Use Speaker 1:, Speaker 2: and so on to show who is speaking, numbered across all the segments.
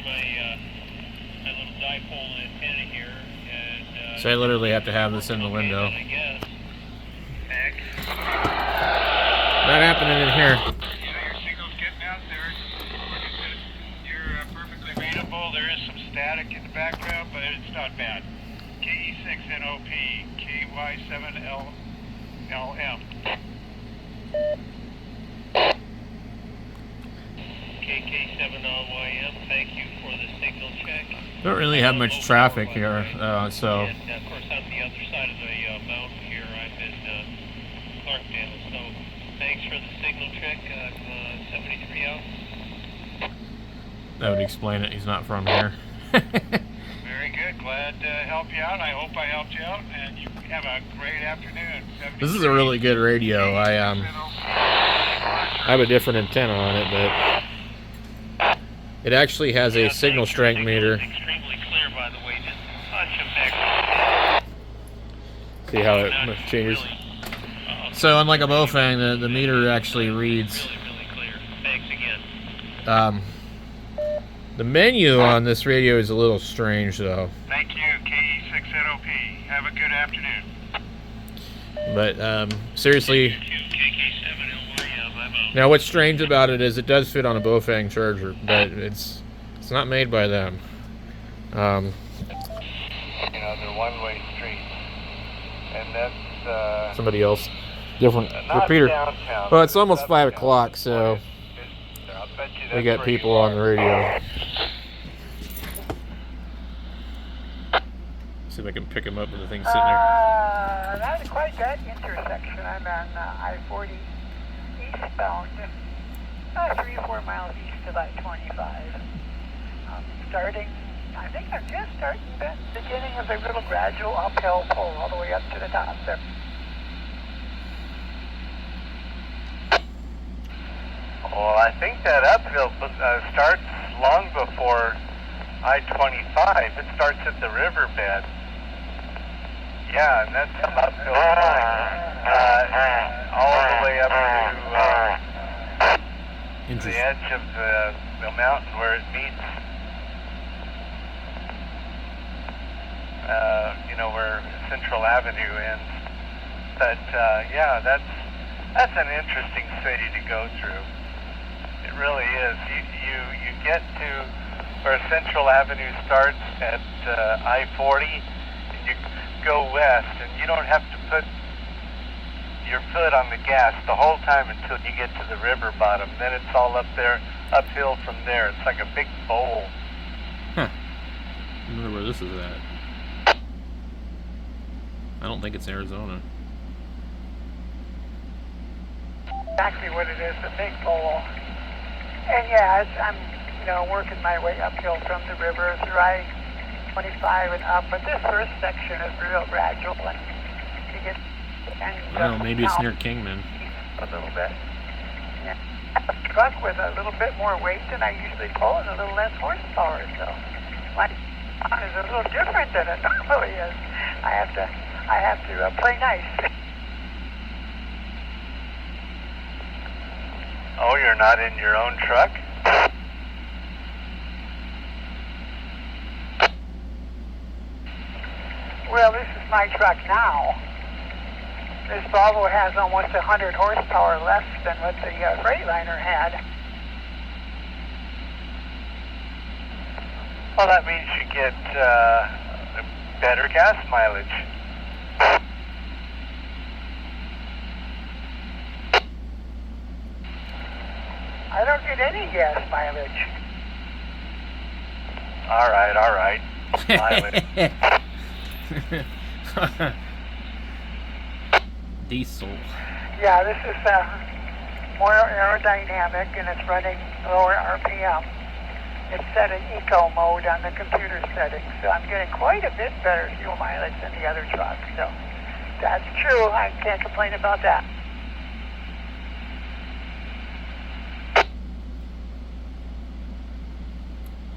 Speaker 1: my little dipole antenna here. And,
Speaker 2: so I literally have to have this in the window. Not happening in here.
Speaker 1: Your signal's getting out there. You're perfectly readable. There is some static in the background, but it's not bad. KE6NOP, KY7LM. KK7LYM, thank you for the signal check.
Speaker 2: Don't really have much traffic here, so.
Speaker 1: And of course, on the other side of the mountain here, I'm in Clarkdale. So thanks for the signal check on 73 out.
Speaker 2: That would explain it. He's not from here.
Speaker 1: Very good. Glad to help you out. I hope I helped you out, and you have a great afternoon.
Speaker 2: This is a really good radio. I have a different antenna on it, but it actually has a signal strength meter.
Speaker 1: Extremely clear, by the way. Just touch of back.
Speaker 2: See how it changes. So unlike a Bofang, the meter actually reads.
Speaker 1: Really clear. Thanks again.
Speaker 2: The menu on this radio is a little strange, though.
Speaker 1: Thank you, KE6NOP. Have a good afternoon.
Speaker 2: But seriously, now what's strange about it is it does fit on a Bofang charger, but it's not made by them.
Speaker 1: They're one-way streets, and that's
Speaker 2: somebody else, different repeater.
Speaker 1: Downtown,
Speaker 2: Well, it's almost 5 o'clock, so we got people on the radio. See if I can pick him up with the thing sitting there.
Speaker 3: Not quite that intersection. I'm on I-40 eastbound, 3-4 miles east of I-25. Starting, I think I'm just starting the beginning of a little gradual uphill pull all the way up to the top there.
Speaker 1: Well, I think that uphill starts long before I-25. It starts at the riverbed. Yeah, and that's some uphill all the way up to the edge of the mountain where it meets, where Central Avenue ends. But yeah, that's an interesting city to go through. It really is. You get to where Central Avenue starts at I-40, and you go west, and you don't have to put your foot on the gas the whole time until you get to the river bottom. Then it's all up there, uphill from there. It's like a big bowl.
Speaker 2: Huh. I wonder where this is at. I don't think it's Arizona.
Speaker 3: Exactly what it is, a big bowl. And yeah, I'm working my way uphill from the river through I-25 and up, but this first section is real gradual, and you get
Speaker 2: Well, maybe it's near Kingman.
Speaker 3: A little bit. Yeah. A truck with a little bit more weight than I usually pull and a little less horsepower, so my is a little different than it normally is. I have to play nice.
Speaker 1: Oh, you're not in your own truck?
Speaker 3: Well, this is my truck now. This Volvo has almost 100 horsepower less than what the Freightliner had.
Speaker 1: Well, that means you get better gas mileage.
Speaker 3: I don't get any gas mileage.
Speaker 1: All right. Mileage.
Speaker 2: Diesel.
Speaker 3: Yeah, this is more aerodynamic, and it's running lower RPM. It's set in eco mode on the computer settings, so I'm getting quite a bit better fuel mileage than the other trucks. So that's true. I can't complain about that.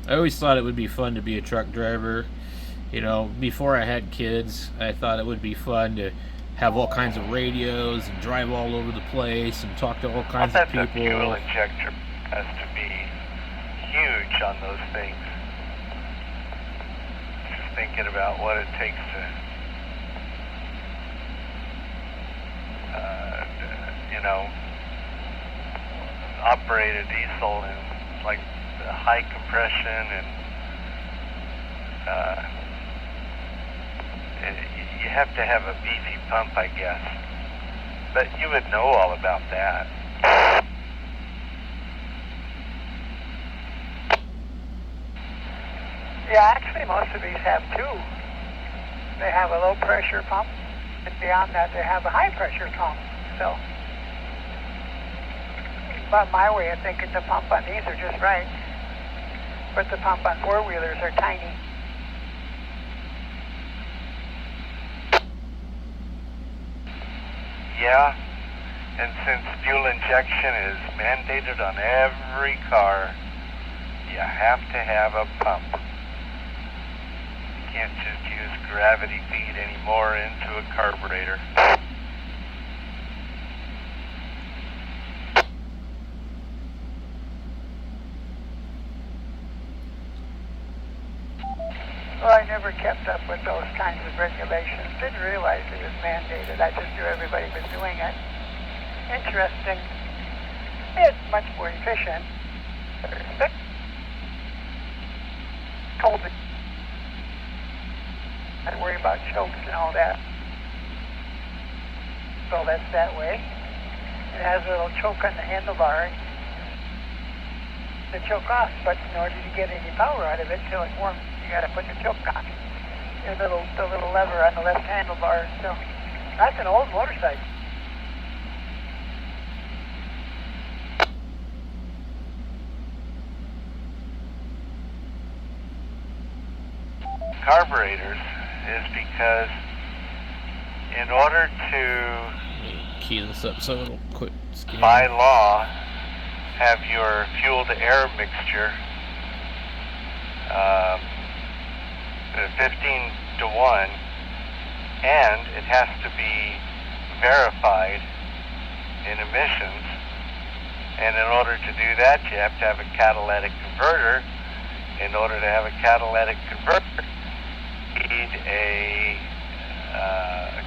Speaker 2: I always thought it would be fun to be a truck driver. You know, before I had kids, I thought it would be fun to have all kinds of radios and drive all over the place and talk to all kinds of people.
Speaker 1: The fuel injector has to be huge on those things. thinking about what it takes to, operate a diesel in like the high compression and you have to have a beefy pump, I guess. But you would know all about that.
Speaker 3: Yeah, actually most of these have two. They have a low pressure pump, and beyond that they have a high pressure pump. So, but my way of thinking, the pump on these are just right, but the pump on four-wheelers are tiny.
Speaker 1: Yeah, and since fuel injection is mandated on every car, you have to have a pump. You can't just use gravity feed anymore into a carburetor.
Speaker 3: Well, I never kept up with those kinds of regulations. Didn't realize it was mandated. I just knew everybody was doing it. Interesting. It's much more efficient. Told me. I worry about chokes and all that. So that's that way. It has a little choke on the handlebar. The choke off, but in order to get any power out of it till it warms, you got to put the choke on. The little lever on the left handlebar. So that's an old motorcycle.
Speaker 1: Carburetors is because in order to
Speaker 2: Key this up so it'll quit scanning.
Speaker 1: by law have your fuel to air mixture 15 to 1, and it has to be verified in emissions, and in order to do that you have to have a catalytic converter. In order to have a catalytic converter, you need a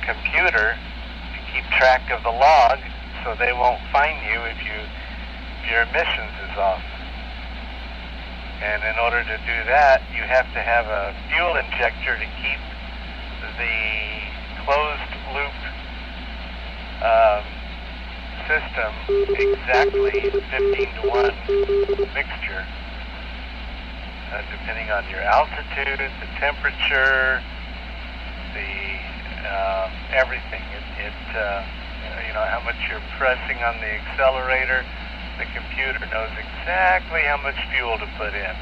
Speaker 1: computer to keep track of the log so they won't fine you if your emissions is off. And in order to do that, you have to have a fuel injector to keep the closed loop system exactly 15 to 1 mixture, depending on your altitude, the temperature, the everything. How much you're pressing on the accelerator. The computer knows exactly how much fuel to put in.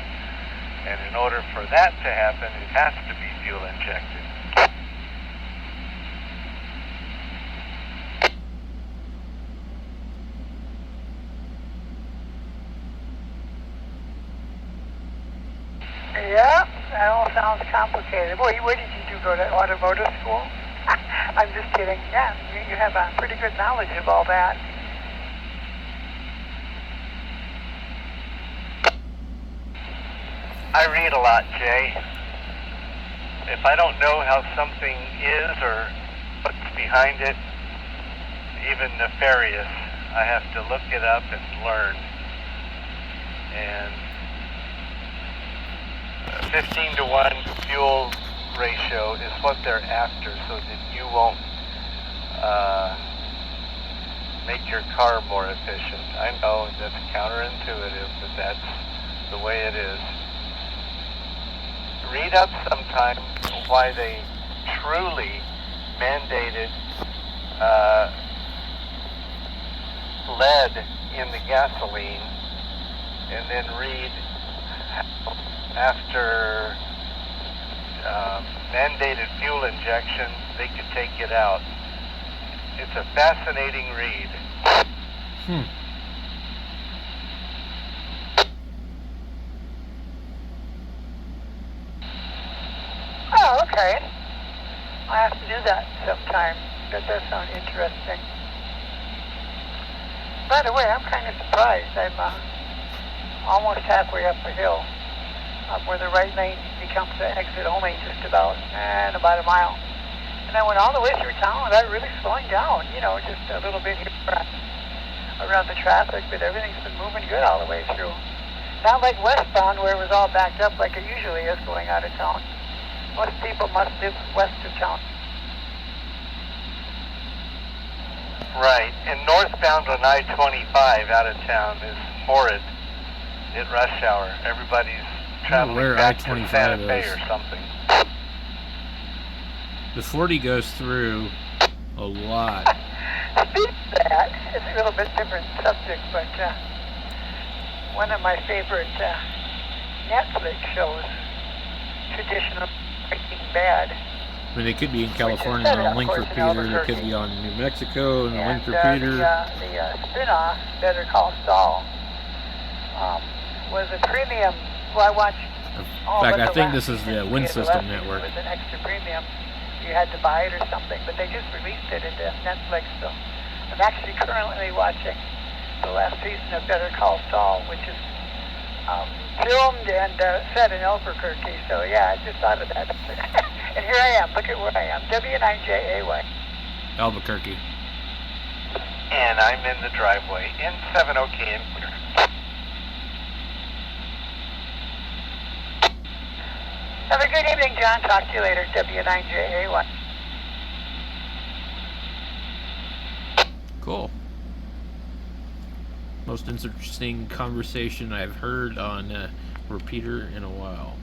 Speaker 1: And in order for that to happen, it has to be fuel injected.
Speaker 3: Yeah, that all sounds complicated. Boy, where did you go to automotive school? I'm just kidding. Yeah, you have a pretty good knowledge of all that.
Speaker 1: I read a lot, Jay. If I don't know how something is or what's behind it, even nefarious, I have to look it up and learn. And 15 to 1 fuel ratio is what they're after, so that you won't make your car more efficient. I know that's counterintuitive, but that's the way it is. Read up sometime why they truly mandated lead in the gasoline, and then read how after mandated fuel injection they could take it out. It's a fascinating read.
Speaker 3: Oh, okay. I'll have to do that sometime. That does sound interesting. By the way, I'm kind of surprised. I'm almost halfway up the hill. where the right lane becomes the exit only just about a mile. And I went all the way through town without really slowing down, you know, just a little bit here around the traffic, but everything's been moving good all the way through. Not like westbound where it was all backed up like it usually is going out of town. Most people must live west of town.
Speaker 1: Right, and northbound on I-25 out of town is horrid at rush hour. Everybody's traveling
Speaker 2: where
Speaker 1: back to
Speaker 2: I-25
Speaker 1: Santa Fe
Speaker 2: is.
Speaker 1: or something.
Speaker 2: The 40 goes through a lot.
Speaker 3: Speaking of that, it's a little bit different subject, but one of my favorite Netflix shows, traditional Breaking Bad.
Speaker 2: I mean, they could be in California on Link Repeater, they could be on New Mexico and the Link Repeater.
Speaker 3: The spin-off, Better Call Saul, was a premium. Well, I watched all
Speaker 2: In fact,
Speaker 3: but
Speaker 2: I think
Speaker 3: last
Speaker 2: this is the
Speaker 3: season.
Speaker 2: Win
Speaker 3: The
Speaker 2: System
Speaker 3: last season
Speaker 2: Network.
Speaker 3: was an extra premium. You had to buy it or something, but they just released it into Netflix. So I'm actually currently watching the last season of Better Call Saul, which is filmed and set in Albuquerque. So yeah, I just thought of that. And here I am. Look at where I am. W9JAY.
Speaker 2: Albuquerque.
Speaker 1: And I'm in the driveway. N7OK in clear.
Speaker 3: Have a good evening, John. Talk to you later. W9JAY.
Speaker 2: Cool. Most interesting conversation I've heard on Repeater in a while.